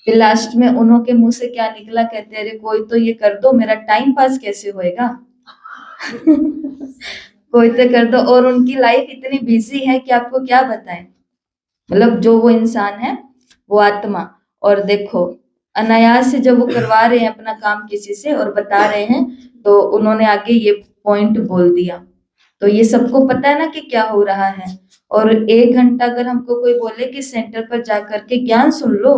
फिर लास्ट में उन्हों के मुंह से क्या निकला, कहते हैं अरे कोई तो ये कर दो, मेरा टाइम पास कैसे होएगा। कोई तो कर दो। और उनकी लाइफ इतनी बिजी है कि आपको क्या बताएं, मतलब जो वो इंसान है वो आत्मा। और देखो अनायास से जब वो करवा रहे हैं अपना काम किसी से और बता रहे हैं, तो उन्होंने आगे ये पॉइंट बोल दिया। तो ये सबको पता है ना कि क्या हो रहा है। और 1 घंटा अगर हमको कोई बोले कि सेंटर पर जा करके ज्ञान सुन लो,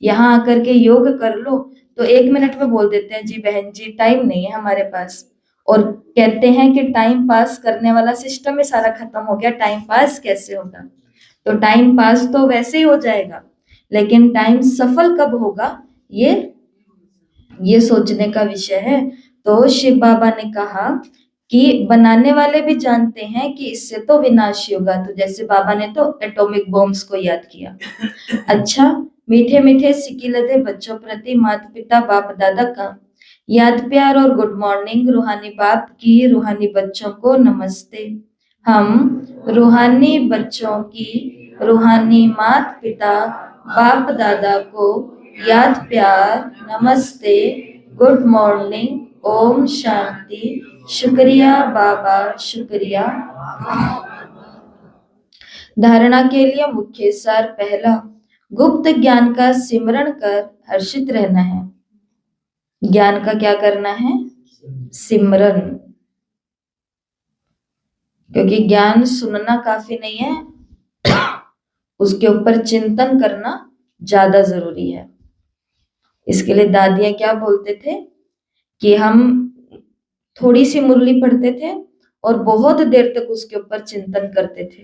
यहाँ आकर के योग कर लो, तो 1 मिनट में बोल देते हैं जी बहन जी टाइम नहीं है हमारे पास। और कहते हैं कि टाइम पास करने वाला सिस्टम ही सारा खत्म हो गया, टाइम पास कैसे होगा। तो टाइम पास तो वैसे ही हो जाएगा, लेकिन टाइम सफल कब होगा ये सोचने का विषय है। तो शिव बाबा ने कहा कि बनाने वाले भी जानते हैं कि इससे तो विनाश होगा। तो जैसे बाबा ने तो एटॉमिक बॉम्ब्स को याद किया। अच्छा, मीठे मीठे सिकिलधे बच्चों प्रति माता पिता बाप दादा का याद प्यार और गुड मॉर्निंग। रूहानी बाप की रूहानी बच्चों को नमस्ते। हम रूहानी बच्चों की रूहानी माता पिता बाप दादा को याद प्यार, नमस्ते, गुड मॉर्निंग, ओम शांति, शुक्रिया बाबा शुक्रिया। धारणा के लिए मुख्य सार, पहला, गुप्त ज्ञान का सिमरण कर हर्षित रहना है। ज्ञान का क्या करना है, सिमरन। क्योंकि ज्ञान सुनना काफी नहीं है, उसके ऊपर चिंतन करना ज्यादा जरूरी है। इसके लिए दादियां क्या बोलते थे कि हम थोड़ी सी मुरली पढ़ते थे और बहुत देर तक उसके ऊपर चिंतन करते थे,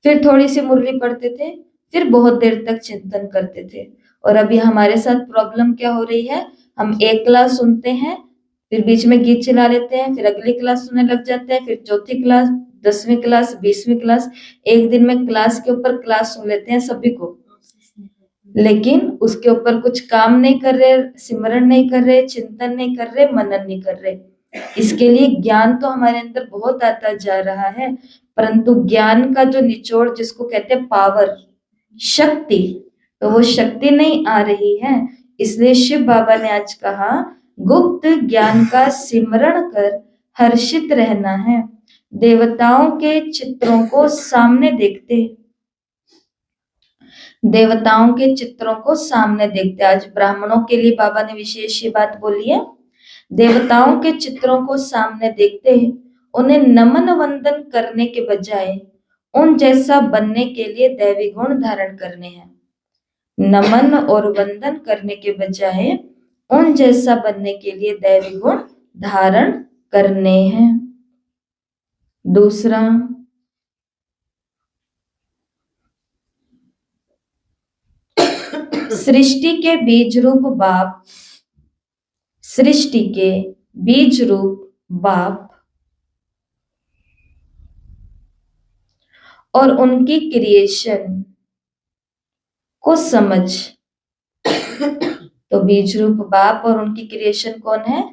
फिर थोड़ी सी मुरली पढ़ते थे, फिर बहुत देर तक चिंतन करते थे। और अभी हमारे साथ प्रॉब्लम क्या हो रही है, हम एक क्लास सुनते हैं, फिर बीच में गीत चला लेते हैं, फिर अगली क्लास सुनने लग जाते हैं, फिर चौथी क्लास, 10वीं क्लास, 20वीं क्लास, एक दिन में क्लास के ऊपर क्लास सुन लेते हैं सभी को, लेकिन उसके ऊपर कुछ काम नहीं कर रहे, सिमरन नहीं कर रहे, चिंतन नहीं कर रहे, मनन नहीं कर रहे। इसके लिए ज्ञान तो हमारे अंदर बहुत आता जा रहा है, परंतु ज्ञान का जो निचोड़ जिसको कहते हैं पावर, शक्ति, तो वो शक्ति नहीं आ रही है। इसलिए शिव बाबा ने आज कहा, गुप्त ज्ञान का सिमरण कर हर्षित रहना है। देवताओं के चित्रों को सामने देखते, देवताओं के चित्रों को सामने देखते। आज ब्राह्मणों के लिए बाबा ने विशेष ये बात बोली है, देवताओं के चित्रों को सामने देखते हैं, उन्हें नमन वंदन करने के बजाय उन जैसा बनने के लिए दैवी गुण धारण करने हैं। नमन और वंदन करने के बजाय उन जैसा बनने के लिए दैवी गुण धारण करने हैं। दूसरा, सृष्टि के बीज रूप बाप, सृष्टि के बीज रूप बाप और उनकी क्रिएशन को समझ। तो बीज रूप बाप और उनकी क्रिएशन कौन है?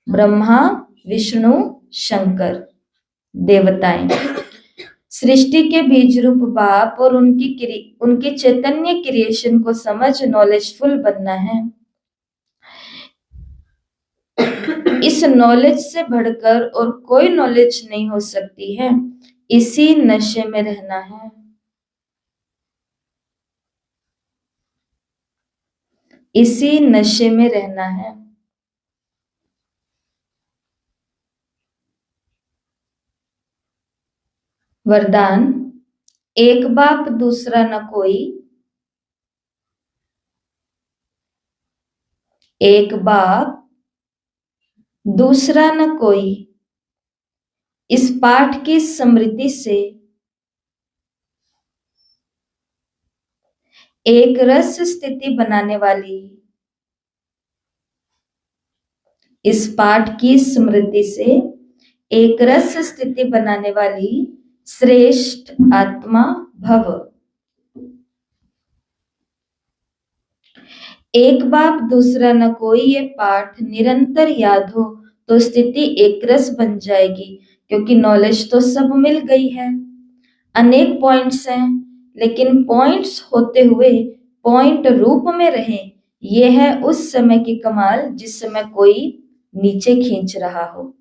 ब्रह्मा, विष्णु, शंकर, देवताएं। सृष्टि के बीज रूप बाप और उनकी चैतन्य क्रिएशन को समझ नॉलेजफुल बनना है। इस नॉलेज से बढ़कर और कोई नॉलेज नहीं हो सकती है। इसी नशे में रहना है। इसी नशे में रहना है। वरदान, एक बाप दूसरा न कोई, एक बाप दूसरा न कोई, इस पाठ की स्मृति से एक रस स्थिति बनाने वाली, इस पाठ की स्मृति से एक रस स्थिति बनाने वाली श्रेष्ठ आत्मा भव। एक बाप दूसरा न कोई, ये पाठ निरंतर याद हो तो स्थिति एक रस बन जाएगी, क्योंकि नॉलेज तो सब मिल गई है। अनेक पॉइंट्स हैं, लेकिन पॉइंट्स होते हुए पॉइंट रूप में रहे, ये है उस समय की कमाल जिस समय कोई नीचे खींच रहा हो।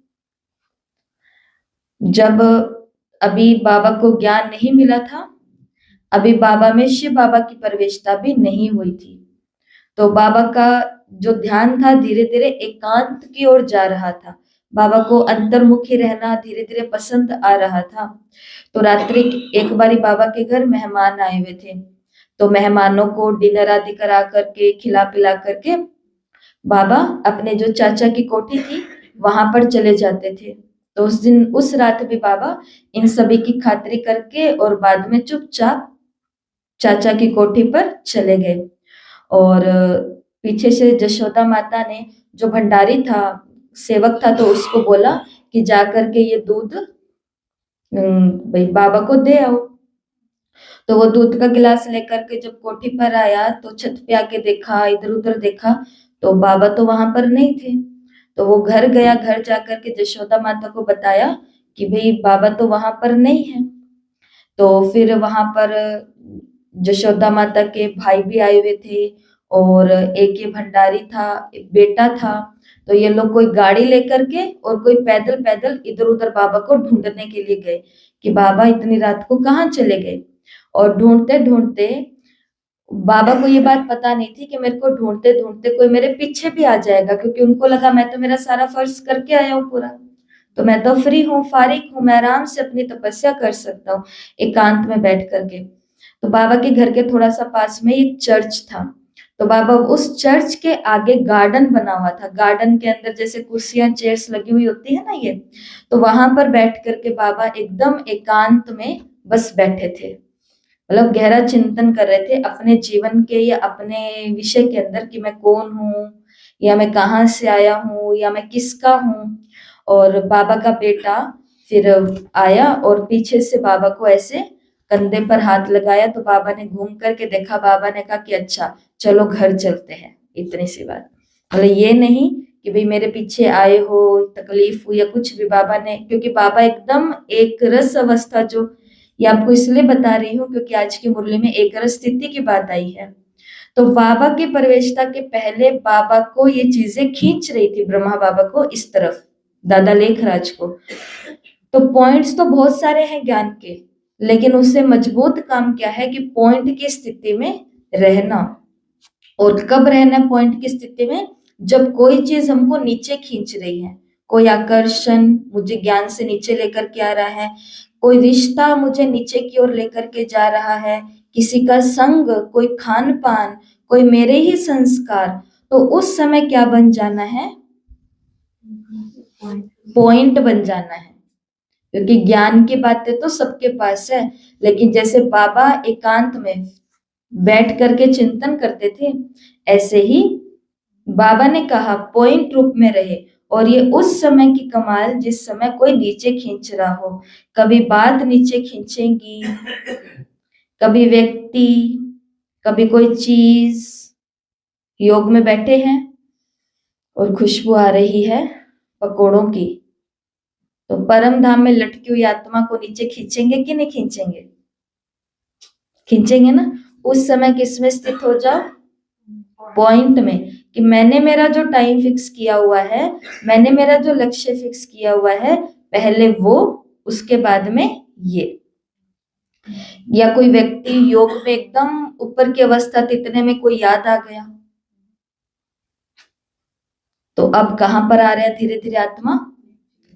जब अभी बाबा को ज्ञान नहीं मिला था, अभी बाबा में शिव बाबा की प्रवेशता भी नहीं हुई थी, तो बाबा का जो ध्यान था धीरे धीरे एकांत की ओर जा रहा था। बाबा को अंतर्मुखी रहना धीरे धीरे पसंद आ रहा था। तो रात्रि एक बारी बाबा के घर मेहमान आए हुए थे, तो मेहमानों को डिनर आदि करा करके खिला पिला करके बाबा अपने जो चाचा की कोठी थी वहां पर चले जाते थे। तो उस दिन उस रात भी बाबा इन सभी की खातिरी करके और बाद में चुपचाप चाचा की कोठी पर चले गए। और पीछे से जशोदा माता ने, जो भंडारी था, सेवक था, तो उसको बोला कि जा करके ये दूध भाई बाबा को दे आओ। तो वो दूध का गिलास लेकर के जब कोठी पर आया तो छत पे आके देखा, इधर उधर देखा, तो बाबा तो वहां पर नहीं थे। तो वो घर गया, घर जाकर के जशोदा माता को बताया कि भाई बाबा तो वहां पर नहीं है। तो फिर वहां पर जशोदा माता के भाई भी आए हुए थे और एक ये भंडारी था, एक बेटा था। तो ये लोग कोई गाड़ी लेकर के और कोई पैदल पैदल इधर उधर बाबा को ढूंढने के लिए गए कि बाबा इतनी रात को कहाँ चले गए। और ढूंढते ढूंढते बाबा को ये बात पता नहीं थी कि मेरे को ढूंढते ढूंढते कोई मेरे पीछे भी आ जाएगा, क्योंकि उनको लगा मैं तो मेरा सारा फर्ज करके आया हूँ पूरा, तो मैं तो फ्री हूँ, फारिग हूँ, मैं आराम से अपनी तपस्या कर सकता हूँ एकांत में बैठ करके। तो बाबा के घर के थोड़ा सा पास में एक चर्च था, तो बाबा उस चर्च के आगे गार्डन बना हुआ था। गार्डन के अंदर जैसे कुर्सियां चेयर्स लगी हुई होती है ना, ये तो वहां पर बैठ करके बाबा एकदम एकांत में बस बैठे थे, मतलब गहरा चिंतन कर रहे थे अपने जीवन के या अपने विषय के अंदर कि मैं कौन हूँ, या मैं कहाँ से आया हूँ, या मैं किसका हूँ। और बाबा का बेटा फिर आया और पीछे से बाबा को ऐसे कंधे पर हाथ लगाया, तो बाबा ने घूम करके देखा। बाबा ने कहा कि अच्छा चलो घर चलते हैं, इतनी सी बात। मतलब ये नहीं कि भाई मेरे पीछे आए हो, तकलीफ हुई या कुछ भी। बाबा ने, क्योंकि बाबा एकदम एक रस अवस्था, जो ये आपको इसलिए बता रही हूँ क्योंकि आज की मुरली में एक रस स्थिति की बात आई है, तो बाबा की प्रवेशता के पहले बाबा को ये चीजें खींच रही थी, ब्रह्मा बाबा को इस तरफ, दादा लेखराज को। तो पॉइंट्स तो बहुत सारे हैं ज्ञान के, लेकिन उससे मजबूत काम क्या है कि पॉइंट की स्थिति में रहना। और कब रहना पॉइंट की स्थिति में? जब कोई चीज हमको नीचे खींच रही है, कोई आकर्षण मुझे ज्ञान से नीचे लेकर के आ रहा है, कोई रिश्ता मुझे नीचे की ओर लेकर के जा रहा है, किसी का संग, कोई खान पान, कोई मेरे ही संस्कार, तो उस समय क्या बन जाना है? पॉइंट बन जाना है। क्योंकि ज्ञान की बातें तो सबके पास है, लेकिन जैसे बाबा एकांत में बैठ करके चिंतन करते थे, ऐसे ही बाबा ने कहा पॉइंट रूप में रहे। और ये उस समय की कमाल जिस समय कोई नीचे खींच रहा हो, कभी बात नीचे खींचेगी, कभी व्यक्ति, कभी कोई चीज। योग में बैठे हैं और खुशबू आ रही है पकोड़ों की, तो परम धाम में लटकी हुई आत्मा को नीचे खींचेंगे कि नहीं खींचेंगे? खींचेंगे ना। उस समय किस में स्थित हो जाओ? पॉइंट में, कि मैंने मेरा जो टाइम फिक्स किया हुआ है, मैंने मेरा जो लक्ष्य फिक्स किया हुआ है, पहले वो, उसके बाद में ये। या कोई व्यक्ति योग में एकदम ऊपर की अवस्था थी, इतने में कोई याद आ गया, तो अब कहां पर आ रहा है? धीरे धीरे आत्मा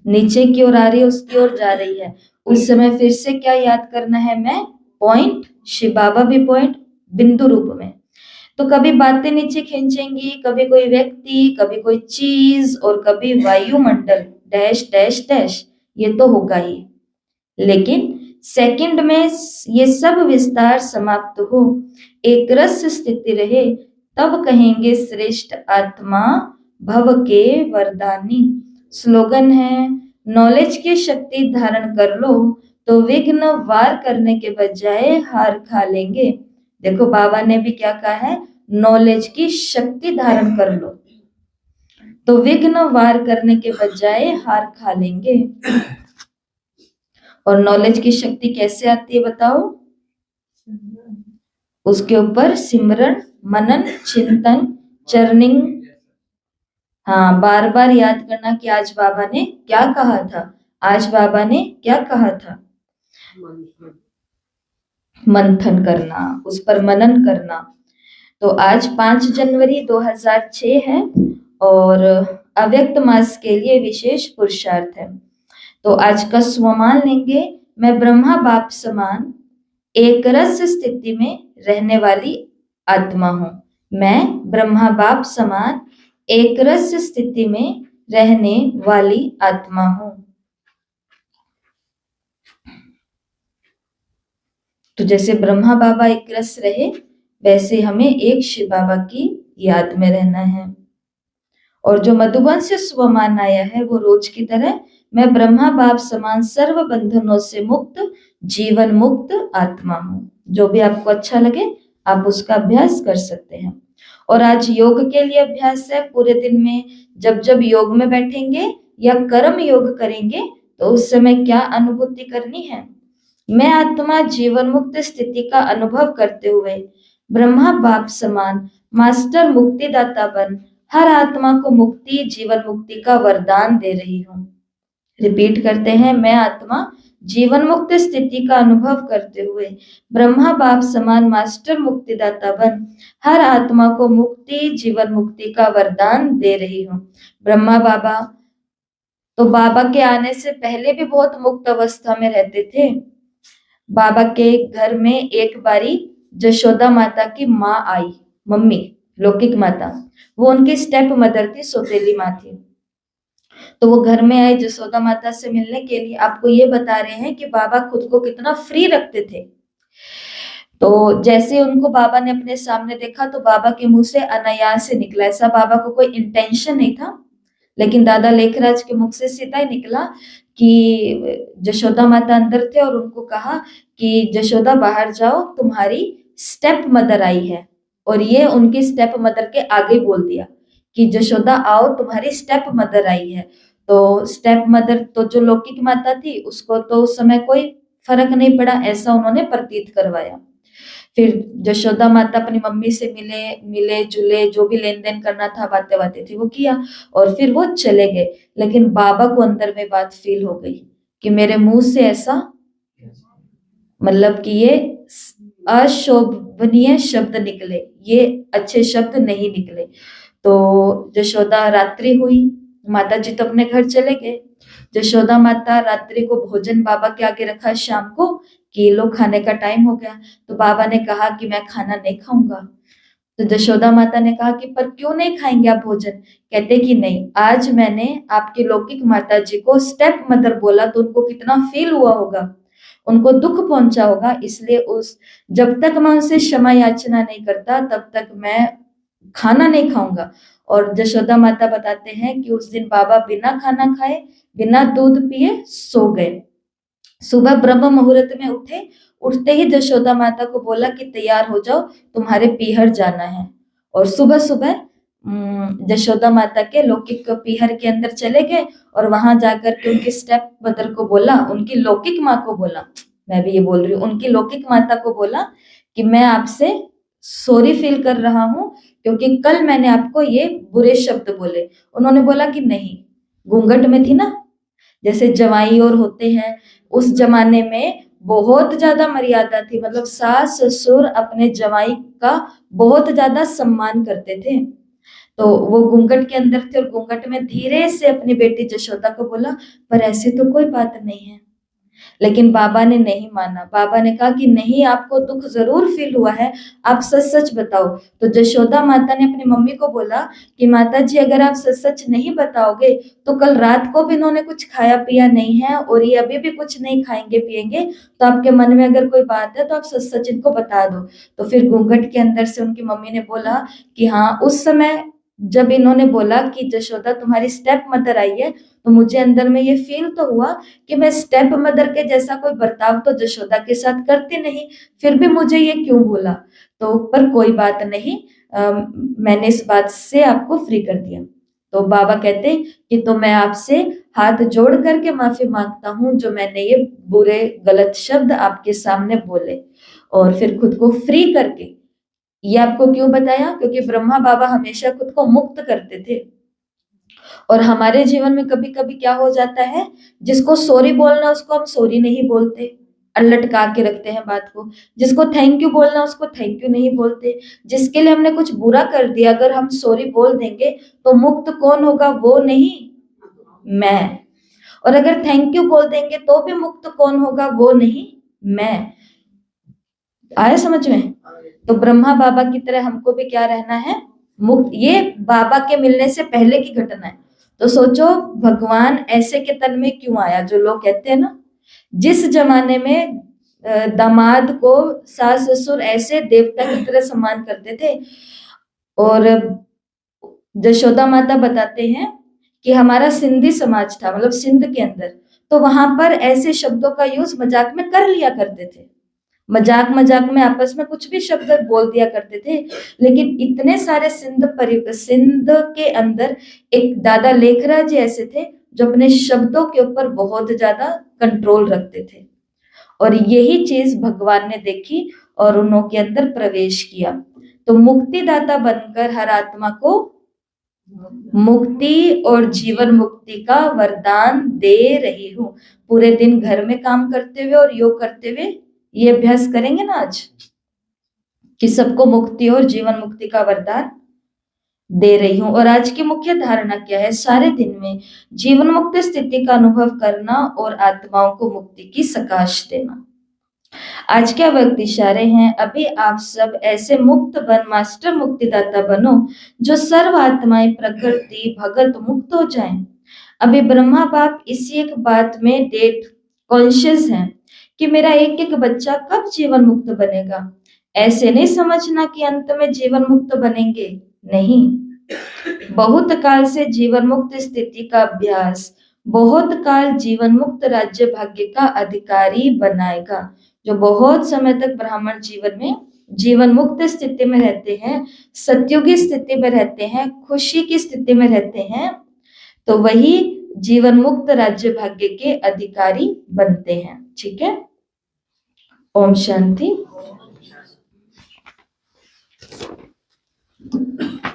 नीचे की ओर आ रही है, उसकी ओर जा रही है। उस समय फिर से क्या याद करना है? मैं पॉइंट, शिव बाबा भी पॉइंट, बिंदु रूप में। तो कभी बातें नीचे खींचेंगी, कभी कोई व्यक्ति, कभी कोई चीज, और कभी वायुमंडल, डैश डैश डैश, ये तो होगा ही। लेकिन सेकंड में ये सब विस्तार समाप्त हो, एक रस स्थिति रहे, तब कहेंगे श्रेष्ठ आत्मा भव के वरदानी। स्लोगन है, नॉलेज की शक्ति धारण कर लो तो विघ्न वार करने के बजाय हार खा लेंगे। देखो बाबा ने भी क्या कहा है? नॉलेज की शक्ति धारण कर लो तो विघ्न वार करने के बजाय हार खा लेंगे। और नॉलेज की शक्ति कैसे आती है बताओ? उसके ऊपर सिमरन, मनन, चिंतन, चर्निंग। हाँ, बार बार याद करना कि आज बाबा ने क्या कहा था, आज बाबा ने क्या कहा था। मंथन करना, उस पर मनन करना। तो आज 5 जनवरी 2006 है और अव्यक्त मास के लिए विशेष पुरुषार्थ है। तो आज का स्वमान लेंगे, मैं ब्रह्मा बाप समान एक रस स्थिति में रहने वाली आत्मा हूं। मैं ब्रह्मा बाप समान एक रस स्थिति में रहने वाली आत्मा हूं। तो जैसे ब्रह्मा बाबा एक रस रहे, वैसे हमें एक शिव बाबा की याद में रहना है। और जो मधुबन से स्वमान आया है, वो रोज की तरह, मैं ब्रह्मा बाप समान सर्व बंधनों से मुक्त, जीवन मुक्त आत्मा हूं। जो भी आपको अच्छा लगे आप उसका अभ्यास कर सकते हैं। और आज योग के लिए अभ्यास है। पूरे दिन में जब जब योग में बैठेंगे या कर्म योग करेंगे, तो उस समय क्या अनुभूति करनी है? मैं आत्मा जीवन मुक्त स्थिति का अनुभव करते हुए ब्रह्मा बाप समान मास्टर मुक्तिदाता बन हर आत्मा को मुक्ति, जीवन मुक्ति का वरदान दे रही हूँ। रिपीट करते हैं, मैं आत्मा जीवन मुक्त स्थिति का अनुभव करते हुए ब्रह्मा बाप समान मास्टर मुक्तिदाता बन हर आत्मा को मुक्ति, जीवन मुक्ति का वरदान दे रही हूँ। ब्रह्मा बाबा तो बाबा के आने से पहले भी बहुत मुक्त अवस्था में रहते थे। बाबा के घर में एक बारी जशोदा माता की माँ आई, मम्मी, लौकिक माता, वो उनकी स्टेप मदर थी, सौतेली माँ थी। तो वो घर में आए जसोदा माता से मिलने के लिए। आपको ये बता रहे हैं कि बाबा खुद को कितना फ्री रखते थे। तो जैसे उनको बाबा ने अपने सामने देखा, तो बाबा के मुंह से अनायास से निकला, ऐसा बाबा को कोई इंटेंशन नहीं था, लेकिन दादा लेखराज के मुख से सीधा ही निकला कि जशोदा माता अंदर थे और उनको कहा कि जशोदा बाहर जाओ, तुम्हारी स्टेप मदर आई है। और ये उनकी स्टेप मदर के आगे बोल दिया कि जशोदा आओ, तुम्हारी स्टेप मदर आई है। तो स्टेप मदर तो जो लौकिक माता थी, उसको तो उस समय कोई फर्क नहीं पड़ा, ऐसा उन्होंने प्रतीत करवाया। फिर यशोदा माता अपनी मम्मी से मिले जुले, जो भी लेन देन करना था, बातें बातें थी वो किया और फिर वो चले गए। लेकिन बाबा को अंदर में बात फील हो गई कि मेरे मुंह से ऐसा, मतलब कि ये अशोभनीय शब्द निकले, ये अच्छे शब्द नहीं निकले। तो यशोदा, रात्रि हुई, माता जी तो अपने घर चले गए। यशोदा माता रात्रि को भोजन बाबा के आगे रखा शाम को कि लो खाने का टाइम हो गया। तो बाबा ने कहा कि मैं खाना नहीं खाऊंगा। तो यशोदा माता ने कहा कि पर क्यों नहीं खाएंगे आप भोजन? कहते कि नहीं, आज मैंने आपकी लौकिक माता जी को स्टेप मदर बोला तो उनको कितना फील हुआ होगा, उनको दुख पहुंचा होगा, इसलिए जब तक मैं उनसे क्षमा याचना नहीं करता तब तक मैं खाना नहीं खाऊंगा। और यशोदा माता बताते हैं कि उस दिन बाबा बिना खाना खाए, बिना दूध पिए सो गए। सुबह ब्रह्म मुहूर्त में उठे, उठते ही यशोदा माता को बोला कि तैयार हो जाओ, तुम्हारे पीहर जाना है। और सुबह सुबह यशोदा माता के लौकिक पीहर के अंदर चले गए और वहां जाकर के उनकी स्टेप मदर को बोला, उनकी लौकिक माँ को बोला, मैं भी ये बोल रही हूँ, उनकी लौकिक माता को बोला कि मैं आपसे सॉरी फील कर रहा हूँ क्योंकि कल मैंने आपको ये बुरे शब्द बोले। उन्होंने बोला कि नहीं, घूंघट में थी ना, जैसे जवाई और होते हैं, उस जमाने में बहुत ज्यादा मर्यादा थी, मतलब सास ससुर अपने जवाई का बहुत ज्यादा सम्मान करते थे। तो वो घूंघट के अंदर थे और घूंघट में धीरे से अपनी बेटी यशोदा को बोला, पर ऐसी तो कोई बात नहीं है। लेकिन बाबा ने नहीं माना। बाबा ने कहा कि नहीं, आपको दुख जरूर फील हुआ है, आप सच सच बताओ। तो यशोदा माता ने अपनी मम्मी को बोला कि माता जी, अगर आप सच सच नहीं बताओगे तो कल रात को भी इन्होंने कुछ खाया पिया नहीं है और ये अभी भी कुछ नहीं खाएंगे पिएंगे, तो आपके मन में अगर कोई बात है तो आप सच सच इनको बता दो। तो फिर घूंघट के अंदर से उनकी मम्मी ने बोला कि हाँ, उस समय जब इन्होंने बोला कि यशोदा तुम्हारी स्टेप मदर आई है, तो मुझे अंदर में ये फील तो हुआ कि मैं स्टेप मदर के जैसा कोई बर्ताव तो यशोदा के साथ करती नहीं, फिर भी मुझे ये क्यों बोला? तो पर कोई बात नहीं, मैंने इस बात से आपको फ्री कर दिया। तो बाबा कहते कि तो मैं आपसे हाथ जोड़ करके माफी मांगता हूँ जो मैंने ये बुरे गलत शब्द आपके सामने बोले, और फिर खुद को फ्री करके। ये आपको क्यों बताया? क्योंकि ब्रह्मा बाबा हमेशा खुद को मुक्त करते थे। और हमारे जीवन में कभी कभी क्या हो जाता है, जिसको सॉरी बोलना उसको हम सॉरी नहीं बोलते, लटका के रखते हैं बात को। जिसको थैंक यू बोलना उसको थैंक यू नहीं बोलते। जिसके लिए हमने कुछ बुरा कर दिया अगर हम सॉरी बोल देंगे तो मुक्त कौन होगा? वो नहीं, मैं। और अगर थैंक यू बोल देंगे तो भी मुक्त कौन होगा? वो नहीं, मैं। आया समझ में? तो ब्रह्मा बाबा की तरह हमको भी क्या रहना है? मुक्त। ये बाबा के मिलने से पहले की घटना है। तो सोचो, भगवान ऐसे के तन में क्यों आया? जो लोग कहते हैं ना, जिस जमाने में दामाद को सास ससुर ऐसे देवता की तरह सम्मान करते थे। और यशोदा माता बताते हैं कि हमारा सिंधी समाज था, मतलब सिंध के अंदर, तो वहां पर ऐसे शब्दों का यूज मजाक में कर लिया करते थे। मजाक मजाक में आपस में कुछ भी शब्द बोल दिया करते थे। लेकिन इतने सारे सिंध के अंदर एक दादा लेखराज जी ऐसे थे जो अपने शब्दों के ऊपर बहुत ज्यादा कंट्रोल रखते थे। और यही चीज भगवान ने देखी और उनके अंदर प्रवेश किया। तो मुक्तिदाता बनकर हर आत्मा को मुक्ति और जीवन मुक्ति का वरदान दे रही हूँ। पूरे दिन घर में काम करते हुए और योग करते हुए ये अभ्यास करेंगे ना आज, कि सबको मुक्ति और जीवन मुक्ति का वरदान दे रही हूँ। और आज की मुख्य धारणा क्या है? सारे दिन में जीवन मुक्त स्थिति का अनुभव करना और आत्माओं को मुक्ति की सकाश देना। आज क्या वक्त इशारे हैं? अभी आप सब ऐसे मुक्त बन, मास्टर मुक्तिदाता बनो जो सर्व आत्माएं प्रकृति भगत मुक्त हो जाएं। अभी ब्रह्मा बाप इसी एक बात में डेट कॉन्शियस हैं कि मेरा एक एक बच्चा कब जीवन मुक्त बनेगा। ऐसे नहीं समझना कि अंत में जीवन मुक्त बनेंगे, नहीं। बहुत काल से जीवन मुक्त स्थिति का अभ्यास बहुत काल जीवन मुक्त राज्य भाग्य का अधिकारी बनाएगा। जो बहुत समय तक ब्राह्मण जीवन में जीवन मुक्त स्थिति में रहते हैं, सत्युगी स्थिति में रहते हैं, खुशी की स्थिति में रहते हैं, तो वही जीवन मुक्त राज्य भाग्य के अधिकारी बनते हैं। ठीक है, ओम शांति। है।